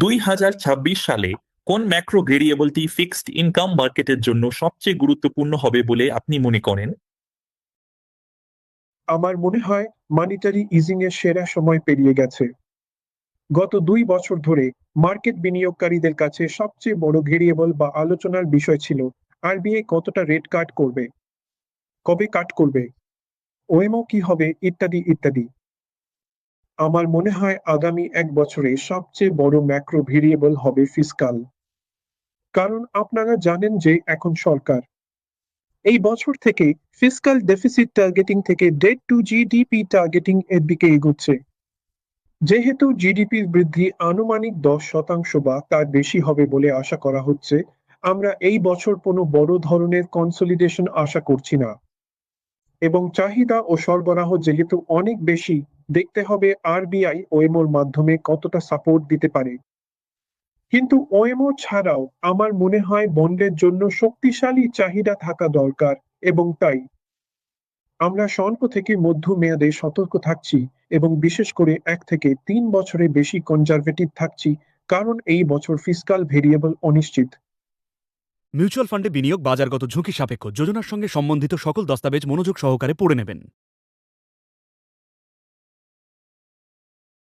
2026 সালে কোন macro ভেরিয়েবলটি fixed income মার্কেটের জন্য সবচেয়ে গুরুত্বপূর্ণ হবে বলে আপনি মনে করেন? আমার মনে হয় মানিটারি ইজিং এর সেরা সময় পেরিয়ে গেছে। গত 2 বছর ধরে মার্কেট বিনিয়োগকারীদের কাছে সবচেয়ে বড় ভেরিয়েবল বা আলোচনার বিষয় ছিল আরবিআই কতটা রেট কাট করবে, কবে কাট করবে, ওএমও কি হবে, ইত্যাদি ইত্যাদি। আমার মনে হয় আগামী 1 বছরে সবচেয়ে বড় ম্যাক্রো ভেরিয়েবল হবে ফিসকাল। কারণ আপনারা জানেন যে এখন সরকার এই বছর থেকে ফিসকাল ডেফিসিট টার্গেটিং থেকে ডেট টু জিডিপি টার্গেটিং এর দিকে এগোচ্ছে। যেহেতু জিডিপির বৃদ্ধি আনুমানিক 10% বা তার বেশি হবে বলে আশা করা হচ্ছে, আমরা এই বছর কোনো বড় ধরনের কনসলিডেশন আশা করছি না। এবং চাহিদা ও সরবরাহ যেহেতু অনেক বেশি, দেখতে হবে আরবিআই ওএমওর মাধ্যমে কতটা সাপোর্ট দিতে পারে। কিন্তু ওএমও ছাড়াও আমার মনে হয় বন্ডের জন্য শক্তিশালী চাহিদা থাকা দরকার, এবং তাই আমরা স্বল্প থেকে মধ্যমেয়াদে সতর্ক থাকছি, এবং বিশেষ করে 1 থেকে 3 বছরে বেশি কনজারভেটিভ থাকছি, কারণ এই বছর ফিসকাল ভেরিয়েবল অনিশ্চিত। মিউচুয়াল ফান্ডে বিনিয়োগ বাজারগত ঝুঁকি সাপেক্ষ। যোজনার সঙ্গে সম্বন্ধিত সকল দস্তাবেজ মনোযোগ সহকারে পড়ে নেবেন।